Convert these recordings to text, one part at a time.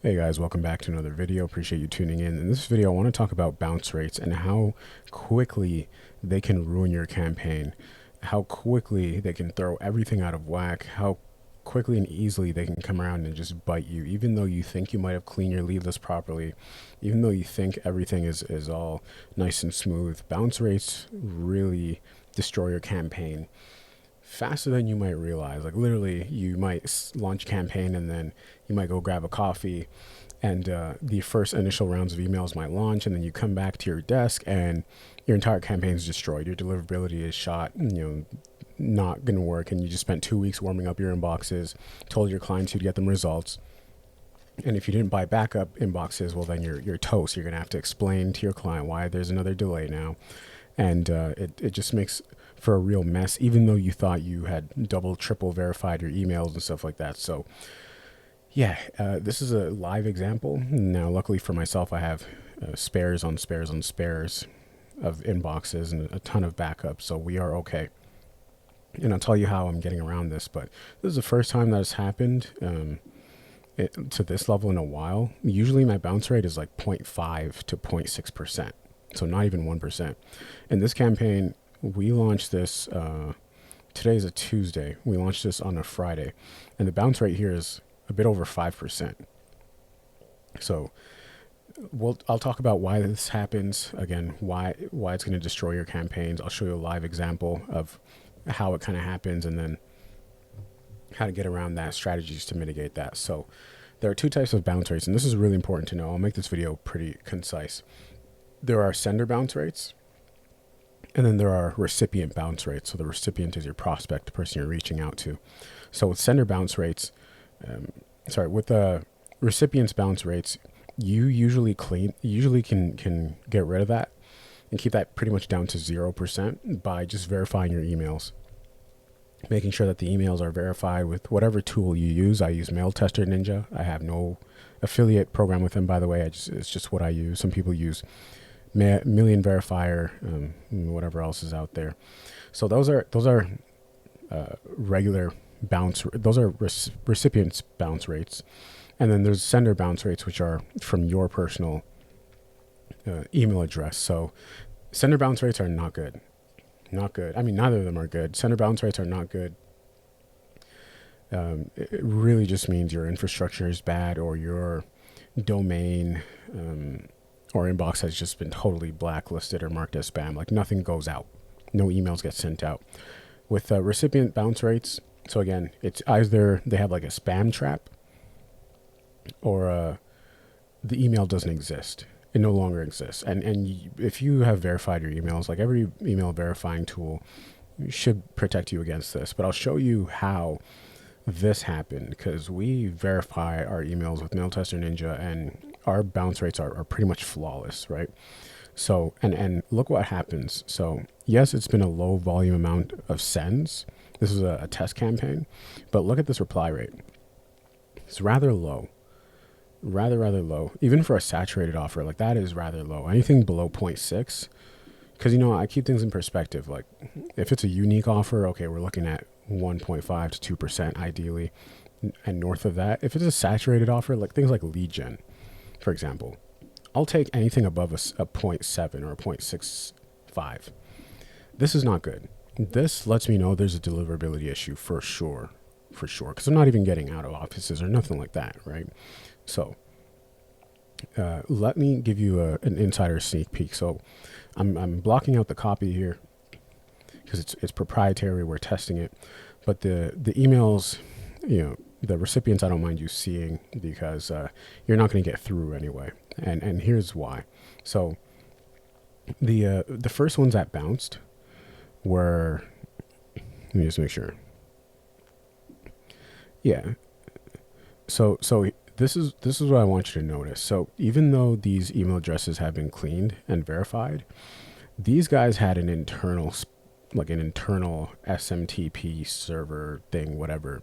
Hey guys, welcome back to another video. Appreciate you tuning in. In this video, I want to talk about bounce rates and how quickly they can ruin your campaign, how quickly they can throw everything out of whack, how quickly and easily they can come around and just bite you, even though you think you might have cleaned your lead list properly, even though you think everything is all nice and smooth. Bounce rates really destroy your campaign faster than you might realize. Like literally, you might launch a campaign and then you might go grab a coffee, and the first initial rounds of emails might launch, and then you come back to your desk and your entire campaign is destroyed. Your deliverability is shot. Not gonna work, and you just spent 2 weeks warming up your inboxes, told your clients you'd get them results. And if you didn't buy backup inboxes, well, then you're toast. You're gonna have to explain to your client why there's another delay now, and it just makes for a real mess, even though you thought you had double, triple verified your emails and stuff like that. So yeah, this is a live example. Now, luckily for myself, I have spares on spares on spares of inboxes and a ton of backups, so we are okay. And I'll tell you how I'm getting around this, but this is the first time that has happened to this level in a while. Usually my bounce rate is like 0.5 to 0.6%, so not even 1%. In this campaign, we launched this, today is a Tuesday. We launched this on a Friday, and the bounce rate here is a bit over 5%. So I'll talk about why this happens, again, why it's going to destroy your campaigns. I'll show you a live example of how it kind of happens, and then how to get around that, strategies to mitigate that. So there are two types of bounce rates, and this is really important to know. I'll make this video pretty concise. There are sender bounce rates, and then there are recipient bounce rates. So the recipient is your prospect, the person you're reaching out to. So with sender bounce rates, with the recipient's bounce rates, you usually can get rid of that and keep that pretty much down to 0% by just verifying your emails, making sure that the emails are verified with whatever tool you use. I use Mail Tester Ninja. I have no affiliate program with them, by the way. It's just what I use. Some people use Million Verifier, whatever else is out there. So those are regular bounce. Those are recipients bounce rates, and then there's sender bounce rates, which are from your personal email address. So sender bounce rates are not good. Not good. I mean, neither of them are good. Sender bounce rates are not good. It really just means your infrastructure is bad, or your domain or inbox has just been totally blacklisted or marked as spam. Like nothing goes out. No emails get sent out. With recipient bounce rates, so again, it's either they have like a spam trap, or the email doesn't exist. It no longer exists. And if you have verified your emails, like every email verifying tool should protect you against this. But I'll show you how this happened, because we verify our emails with Mail Tester Ninja, and our bounce rates are pretty much flawless, right? So, and look what happens. So yes, it's been a low volume amount of sends. This is a test campaign, but look at this reply rate. It's rather low, rather low. Even for a saturated offer, like that is rather low. Anything below 0.6, because I keep things in perspective. Like if it's a unique offer, okay, we're looking at 1.5 to 2% ideally, and north of that. If it's a saturated offer, like things like lead gen, for example, I'll take anything above a 0.7 or a 0.65. This is not good. This lets me know there's a deliverability issue for sure, because I'm not even getting out of offices or nothing like that, right? So let me give you an insider sneak peek. So I'm blocking out the copy here because it's proprietary. We're testing it, but the emails, the recipients, I don't mind you seeing, because you're not going to get through anyway. And here's why. So the first ones that bounced were, let me just make sure. Yeah. So this is what I want you to notice. So even though these email addresses have been cleaned and verified, these guys had an internal SMTP server thing, whatever,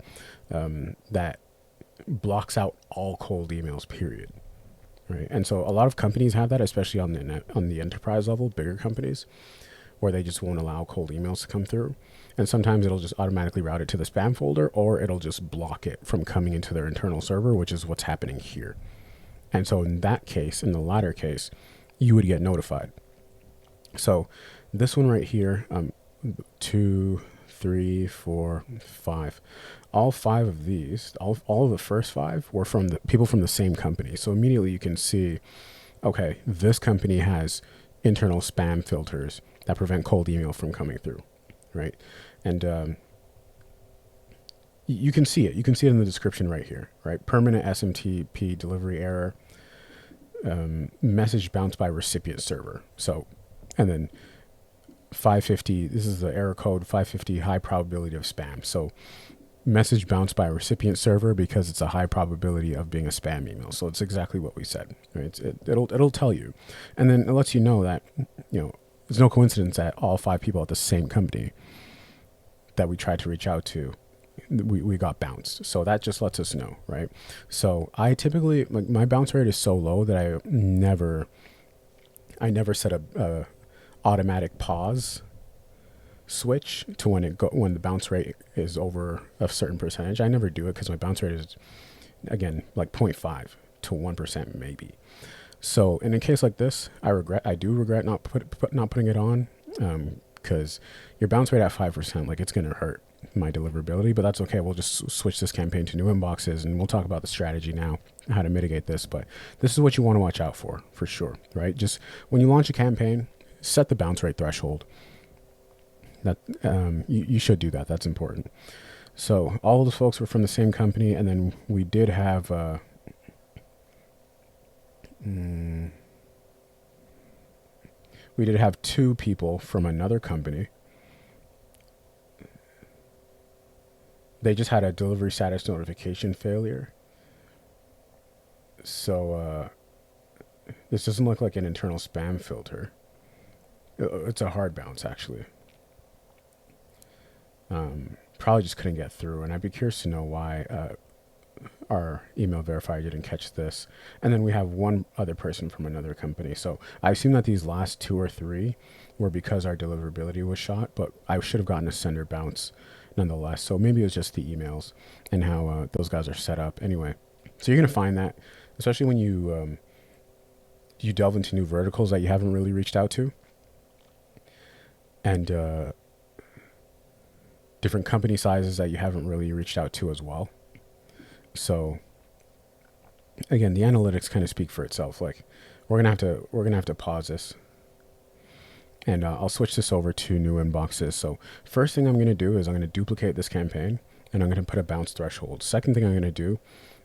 that blocks out all cold emails, period. Right. And so a lot of companies have that, especially on the enterprise level, bigger companies, where they just won't allow cold emails to come through. And sometimes it'll just automatically route it to the spam folder, or it'll just block it from coming into their internal server, which is what's happening here. And so in that case, in the latter case, you would get notified. So this one right here, 2, 3, 4, 5. All 5 of these, all of the first 5 were from the people from the same company. So immediately you can see, okay, this company has internal spam filters that prevent cold email from coming through, right? And you can see it. You can see it in the description right here, right? Permanent SMTP delivery error, message bounced by recipient server. So, and then 550, this is the error code 550, high probability of spam. So message bounced by a recipient server because it's a high probability of being a spam email. So it's exactly what we said, right? It'll tell you. And then it lets you know that, it's no coincidence that all 5 people at the same company that we tried to reach out to, we got bounced. So that just lets us know, right? So I typically, like, my bounce rate is so low that I never set a automatic pause switch to when the bounce rate is over a certain percentage. I never do it because my bounce rate is, again, like 0.5 to 1% maybe. So in a case like this, I do regret not putting it on, because your bounce rate at 5%, like, it's gonna hurt my deliverability, but that's okay. We'll just switch this campaign to new inboxes, and we'll talk about the strategy now, how to mitigate this. But this is what you want to watch out for sure, right? Just when you launch a campaign, set the bounce rate threshold. That you should do that. That's important. So all of the folks were from the same company, and then we did have we did have 2 people from another company. They just had a delivery status notification failure. So this doesn't look like an internal spam filter. It's a hard bounce, actually. Probably just couldn't get through, and I'd be curious to know why our email verifier didn't catch this. And then we have 1 other person from another company. So I assume that these last 2 or 3 were because our deliverability was shot, but I should have gotten a sender bounce nonetheless. So maybe it was just the emails and how those guys are set up. Anyway, so you're going to find that, especially when you delve into new verticals that you haven't really reached out to, and different company sizes that you haven't really reached out to as well. So again, the analytics kind of speak for itself. Like, we're gonna have to pause this, and I'll switch this over to new inboxes. So first thing I'm gonna do is I'm gonna duplicate this campaign, and I'm gonna put a bounce threshold. Second thing I'm gonna do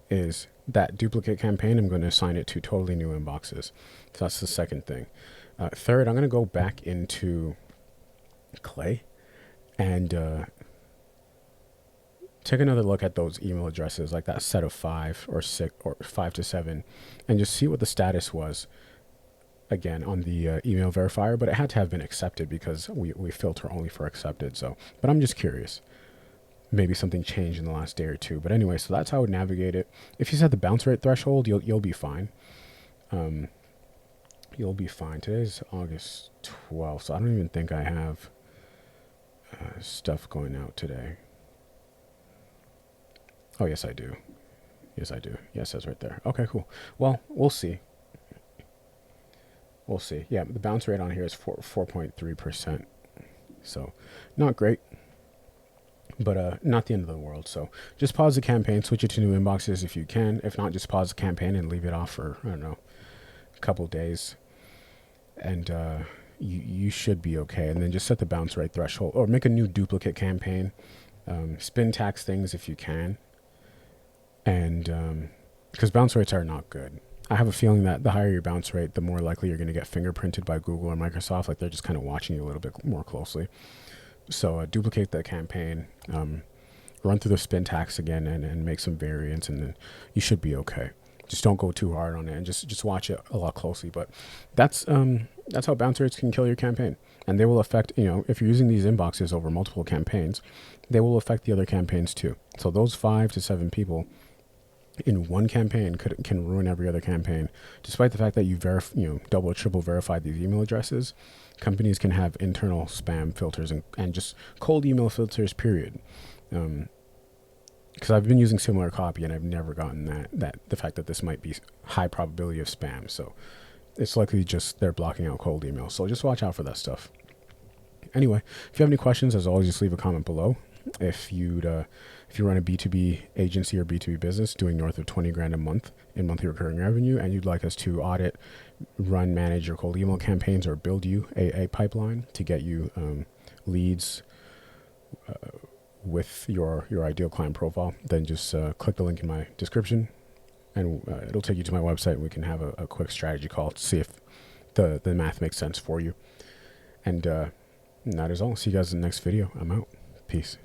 is that duplicate campaign, I'm going to assign it to totally new inboxes. So that's the second thing. Third, I'm going to go back into Clay and take another look at those email addresses, like that set of 5 or 6 or 5 to 7, and just see what the status was again on the email verifier. But it had to have been accepted because we filter only for accepted. So, but I'm just curious. Maybe something changed in the last day or 2. But anyway, so that's how I would navigate it. If you set the bounce rate threshold, you'll be fine. You'll be fine. Today's August 12th, so I don't even think I have stuff going out today. Oh, yes, I do. Yes, I do. Yes, that's right there. Okay, cool. Well, we'll see. We'll see. Yeah, the bounce rate on here is 4.3%. So not great, but not the end of the world. So just pause the campaign, switch it to new inboxes if you can. If not, just pause the campaign and leave it off for, I don't know, a couple days. And you should be okay. And then just set the bounce rate threshold or make a new duplicate campaign. Spin tax things if you can. And because bounce rates are not good. I have a feeling that the higher your bounce rate, the more likely you're going to get fingerprinted by Google or Microsoft. Like, they're just kind of watching you a little bit more closely. So duplicate the campaign, run through the spin tax again, and make some variants, and then you should be okay. Just don't go too hard on it, and just watch it a lot closely. But that's how bounce rates can kill your campaign, and they will affect, if you're using these inboxes over multiple campaigns, they will affect the other campaigns too. So those 5 to 7 people in one campaign can ruin every other campaign, despite the fact that you double or triple verified these email addresses. Companies can have internal spam filters and just cold email filters, period. because I've been using similar copy and I've never gotten that the fact that this might be high probability of spam. So it's likely just they're blocking out cold emails. So just watch out for that stuff. Anyway, if you have any questions, as always, just leave a comment below. If you run a B2B agency or B2B business doing north of 20 grand a month in monthly recurring revenue, and you'd like us to audit, run, manage your cold email campaigns, or build you a pipeline to get you leads with your ideal client profile, then just click the link in my description, and it'll take you to my website. And we can have a quick strategy call to see if the math makes sense for you. And that is all. See you guys in the next video. I'm out. Peace.